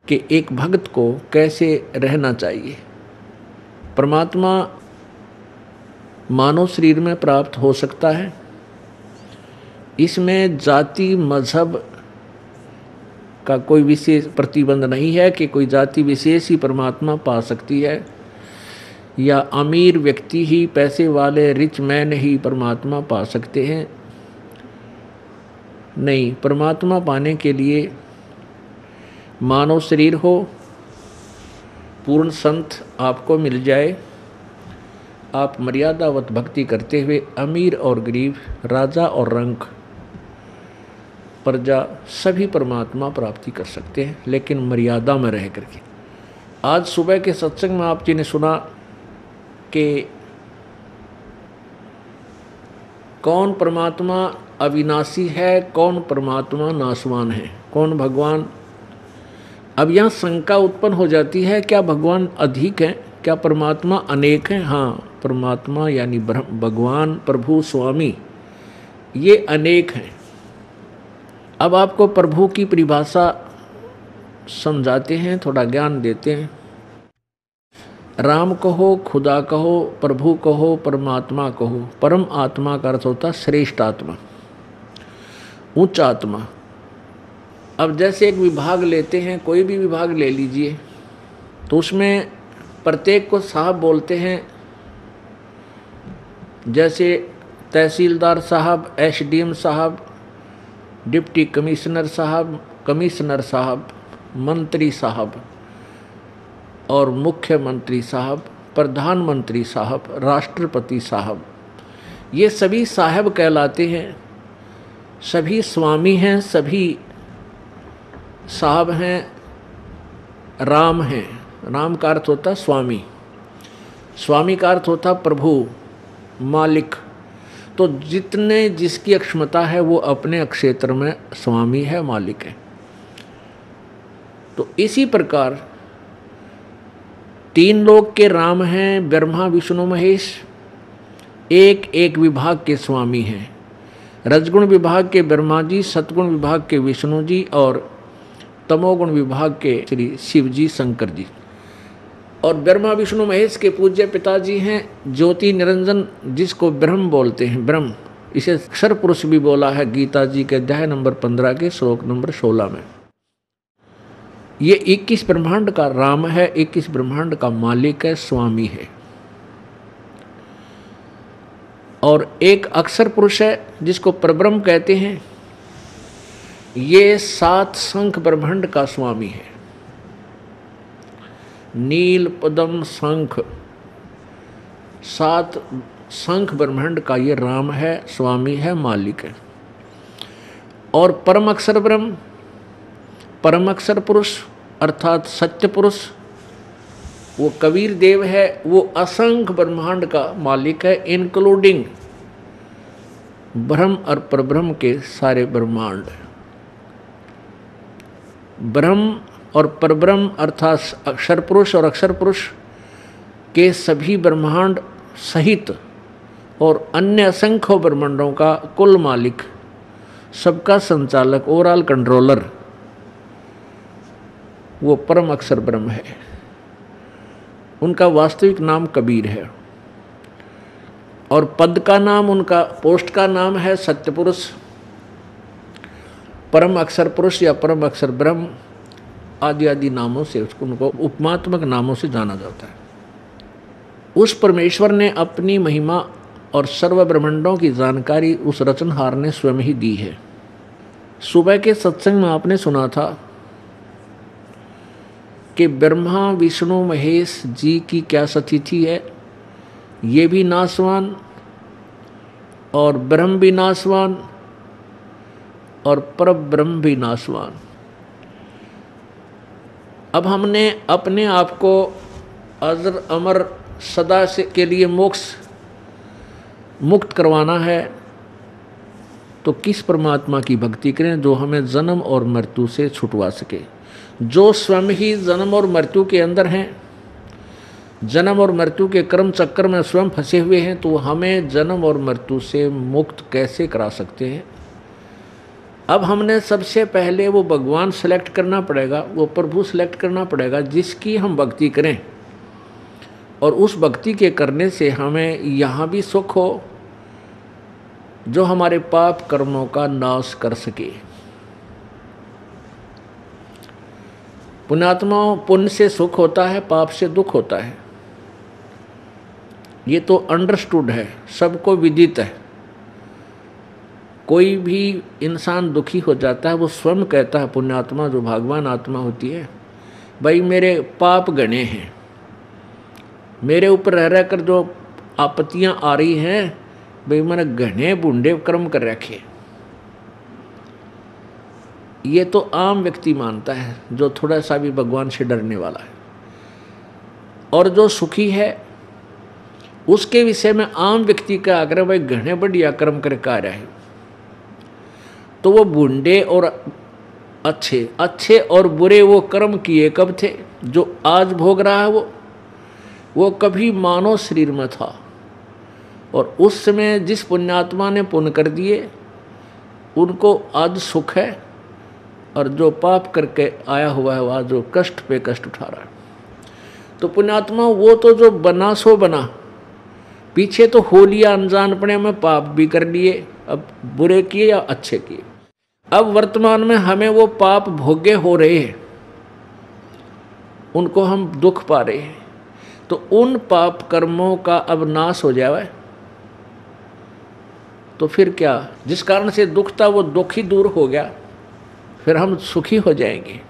कि एक भक्त को कैसे रहना चाहिए। परमात्मा मानव शरीर में प्राप्त हो सकता है। इसमें जाति मजहब का कोई विशेष प्रतिबंध नहीं है कि कोई जाति विशेष ही परमात्मा पा सकती है या अमीर व्यक्ति ही, पैसे वाले रिच मैन ही परमात्मा पा सकते हैं। नहीं, परमात्मा पाने के लिए मानव शरीर हो, पूर्ण संत आपको मिल जाए, आप मर्यादावत भक्ति करते हुए अमीर और गरीब, राजा और रंक, प्रजा सभी परमात्मा प्राप्ति कर सकते हैं, लेकिन मर्यादा में रह करके। आज सुबह के सत्संग में आप जी ने सुना कि कौन परमात्मा अविनाशी है, कौन परमात्मा नाशवान है, कौन भगवान। अब यहाँ शंका उत्पन्न हो जाती है, क्या भगवान अधिक हैं, क्या परमात्मा अनेक हैं? हाँ, परमात्मा यानी भगवान, प्रभु, स्वामी, ये अनेक हैं। अब आपको प्रभु की परिभाषा समझाते हैं, थोड़ा ज्ञान देते हैं। राम कहो, खुदा कहो, प्रभु कहो, परमात्मा कहो। परम आत्मा का अर्थ होता श्रेष्ठ आत्मा, उच्च आत्मा। अब जैसे एक विभाग लेते हैं, कोई भी विभाग ले लीजिए, तो उसमें प्रत्येक को साहब बोलते हैं। जैसे तहसीलदार साहब, एसडीएम साहब, डिप्टी कमिश्नर साहब, कमिश्नर साहब, मंत्री साहब और मुख्यमंत्री साहब, प्रधानमंत्री साहब, राष्ट्रपति साहब, ये सभी साहब कहलाते हैं। सभी स्वामी हैं, सभी साहब हैं, राम हैं। राम का अर्थ होता स्वामी, स्वामी का अर्थ होता प्रभु, मालिक। तो जितने जिसकी अक्षमता है वो अपने क्षेत्र में स्वामी है, मालिक है। तो इसी प्रकार तीन लोक के राम हैं, ब्रह्मा विष्णु महेश, एक एक विभाग के स्वामी हैं। रजगुण विभाग के ब्रह्मा जी, सतगुण विभाग के विष्णु जी और तमोगुण विभाग के श्री शिव जी, शंकर जी। और ब्रह्मा विष्णु महेश के पूज्य पिताजी हैं ज्योति निरंजन, जिसको ब्रह्म बोलते हैं। ब्रह्म, इसे अक्षर पुरुष भी बोला है गीता जी के अध्याय नंबर 15 के श्लोक नंबर 16 में। ये 21 ब्रह्मांड का राम है, 21 ब्रह्मांड का मालिक है, स्वामी है। और एक अक्षर पुरुष है जिसको परब्रह्म कहते हैं। ये 7 शंख ब्रह्मांड का स्वामी है। नील, पद्म, शंख, 7 शंख ब्रह्मांड का ये राम है, स्वामी है, मालिक है। और परम अक्षर ब्रह्म, परम अक्षर पुरुष अर्थात सत्य पुरुष, वो कबीर देव है, वो असंख्य ब्रह्मांड का मालिक है, इंक्लूडिंग ब्रह्म और परब्रह्म के सारे ब्रह्मांड। ब्रह्म और परब्रह्म अर्थात अक्षर पुरुष और अक्षर पुरुष के सभी ब्रह्मांड सहित और अन्य असंख्य ब्रह्मांडों का कुल मालिक, सबका संचालक, ओवरऑल कंट्रोलर, वो परम अक्षर ब्रह्म है। उनका वास्तविक नाम कबीर है और पद का नाम, उनका पोस्ट का नाम है सत्यपुरुष, परम अक्षर पुरुष या परम अक्षर ब्रह्म आदि आदि नामों से उनको उपमात्मक नामों से जाना जाता है। उस परमेश्वर ने अपनी महिमा और सर्व ब्रह्मांडों की जानकारी उस रचनहार ने स्वयं ही दी है। सुबह के सत्संग में आपने सुना था कि ब्रह्मा विष्णु महेश जी की क्या स्थिति है। ये भी नाशवान और ब्रह्म भी नाशवान और परब्रह्म भी नाशवान। अब हमने अपने आप को अजर अमर सदा से के लिए मोक्ष मुक्त करवाना है, तो किस परमात्मा की भक्ति करें जो हमें जन्म और मृत्यु से छुटवा सके। जो स्वयं ही जन्म और मृत्यु के अंदर हैं, जन्म और मृत्यु के कर्म चक्कर में स्वयं फंसे हुए हैं, तो हमें जन्म और मृत्यु से मुक्त कैसे करा सकते हैं। अब हमने सबसे पहले वो भगवान सेलेक्ट करना पड़ेगा, वो प्रभु सेलेक्ट करना पड़ेगा जिसकी हम भक्ति करें, और उस भक्ति के करने से हमें यहाँ भी सुख हो जो हमारे पाप कर्मों का नाश कर सके। पुण्यात्माओं, पुण्य से सुख होता है, पाप से दुख होता है। ये तो अंडरस्टूड है, सबको विदित है। कोई भी इंसान दुखी हो जाता है, वो स्वयं कहता है, पुण्यात्मा जो भगवान आत्मा होती है, भाई मेरे पाप गणे हैं, मेरे ऊपर रह रह कर जो आपत्तियां आ रही हैं, भाई मैंने घने बूढ़े कर्म कर रखे। ये तो आम व्यक्ति मानता है जो थोड़ा सा भी भगवान से डरने वाला है। और जो सुखी है उसके विषय में आम व्यक्ति का आग्रह, भाई घने बढ़िया कर्म करके आ रहा है। तो वो बूढ़े और अच्छे और बुरे वो कर्म किए कब थे? जो आज भोग रहा है वो कभी मानव शरीर में था, और उस समय जिस पुण्यात्मा ने पुण्य कर दिए उनको आज सुख है, और जो पाप करके आया हुआ है वह जो कष्ट पे कष्ट उठा रहा है। तो पुण्यात्मा वो तो जो बना सो बना, पीछे तो हो लिया अनजानपने में, पाप भी कर लिए, अब बुरे किए या अच्छे किए। अब वर्तमान में हमें वो पाप भोगे हो रहे हैं, उनको हम दुख पा रहे हैं। तो उन पाप कर्मों का अब नाश हो जाए तो फिर क्या, जिस कारण से दुख था वो दुख ही दूर हो गया, फिर हम सुखी हो जाएंगे।